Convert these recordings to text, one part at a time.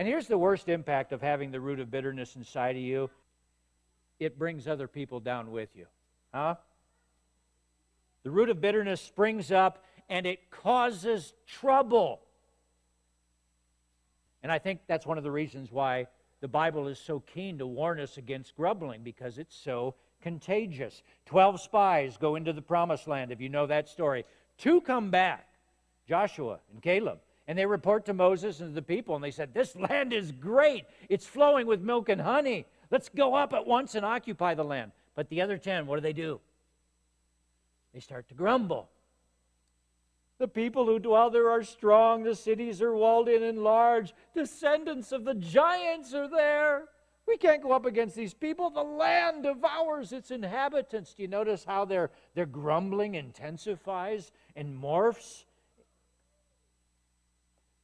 And here's the worst impact of having the root of bitterness inside of you. It brings other people down with you. Huh? The root of bitterness springs up and it causes trouble. And I think that's one of the reasons why the Bible is so keen to warn us against grumbling, because it's so contagious. 12 spies go into the promised land, if you know that story. 2 come back, Joshua and Caleb, and they report to Moses and to the people, and they said, this land is great. It's flowing with milk and honey. Let's go up at once and occupy the land. But the other 10, what do? They start to grumble. The people who dwell there are strong. The cities are walled in and large. Descendants of the giants are there. We can't go up against these people. The land devours its inhabitants. Do you notice how their grumbling intensifies and morphs?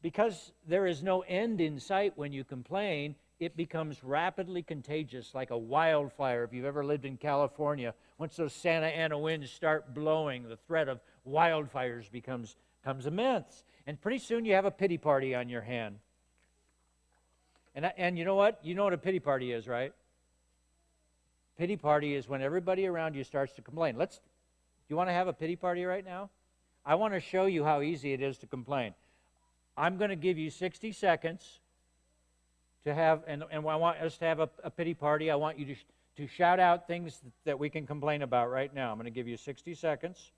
Because there is no end in sight when you complain, it becomes rapidly contagious, like a wildfire. If you've ever lived in California, once those Santa Ana winds start blowing, the threat of wildfires becomes immense. And pretty soon you have a pity party on your hand. And you know what? You know what a pity party is, right? Pity party is when everybody around you starts to complain. Do you want to have a pity party right now? I want to show you how easy it is to complain. I'm going to give you 60 seconds to have, and I want us to have a pity party. I want you to shout out things that we can complain about right now. I'm going to give you 60 seconds.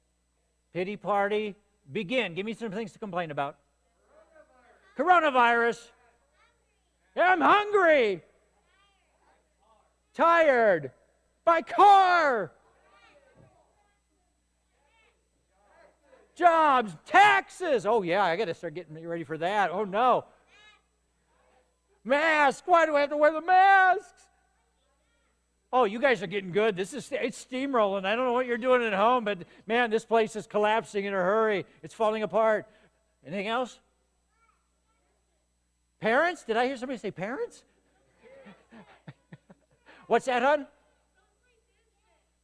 Pity party, begin. Give me some things to complain about. Coronavirus. I'm hungry. Tired. My car. Jobs. Taxes. Oh, yeah, I got to start getting ready for that. Oh, no. Mask. Why do I have to wear the masks? Oh, you guys are getting good. It's steamrolling. I don't know what you're doing at home, but man, this place is collapsing in a hurry. It's falling apart. Anything else? Parents? Did I hear somebody say parents? What's that, hon?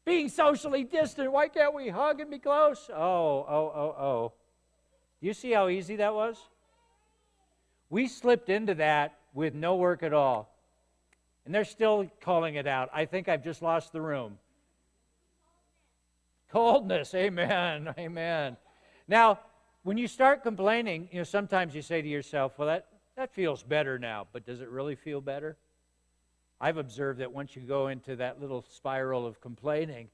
Being socially distant. Why can't we hug and be close? Oh. Do you see how easy that was? We slipped into that with no work at all. And they're still calling it out. I think I've just lost the room. Coldness. Amen. Amen. Now, when you start complaining, sometimes you say to yourself, well, that feels better now. But does it really feel better? I've observed that once you go into that little spiral of complaining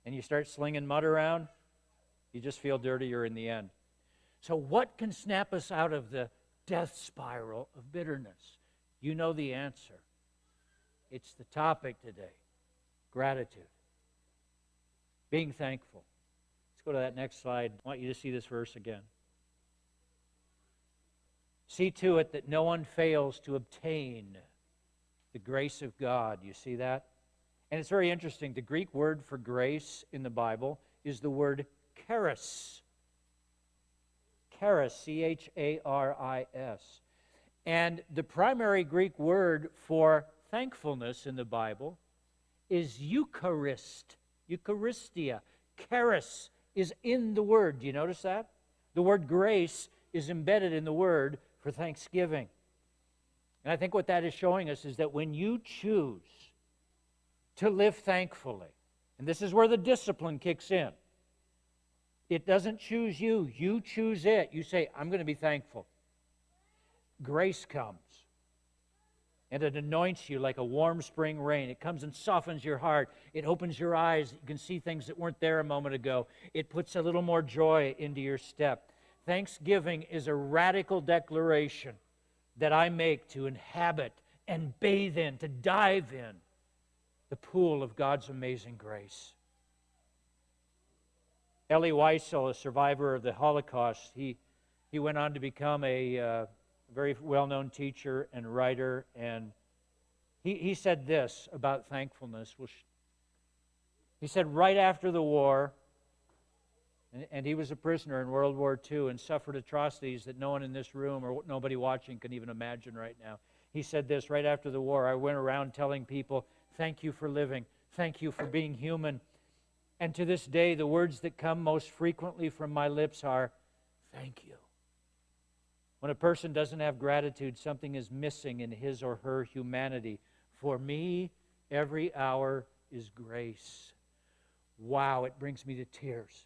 and you start slinging mud around, you just feel dirtier in the end. So what can snap us out of the death spiral of bitterness? You know the answer. It's the topic today. Gratitude. Being thankful. Let's go to that next slide. I want you to see this verse again. See to it that no one fails to obtain the grace of God. You see that? And it's very interesting. The Greek word for grace in the Bible is the word charis. Charis, C-H-A-R-I-S. And the primary Greek word for thankfulness in the Bible is Eucharist, Eucharistia. Charis is in the word. Do you notice that? The word grace is embedded in the word for thanksgiving. And I think what that is showing us is that when you choose to live thankfully, and this is where the discipline kicks in, it doesn't choose you, you choose it. You say, I'm going to be thankful. Grace comes. And it anoints you like a warm spring rain. It comes and softens your heart. It opens your eyes. You can see things that weren't there a moment ago. It puts a little more joy into your step. Thanksgiving is a radical declaration that I make to inhabit and bathe in, to dive in the pool of God's amazing grace. Elie Wiesel, a survivor of the Holocaust, he went on to become a very well-known teacher and writer, and he said this about thankfulness. He said right after the war, and he was a prisoner in World War II and suffered atrocities that no one in this room or nobody watching can even imagine right now. He said this right after the war, I went around telling people, thank you for living, thank you for being human. And to this day, the words that come most frequently from my lips are, thank you. When a person doesn't have gratitude, something is missing in his or her humanity. For me, every hour is grace. Wow, it brings me to tears.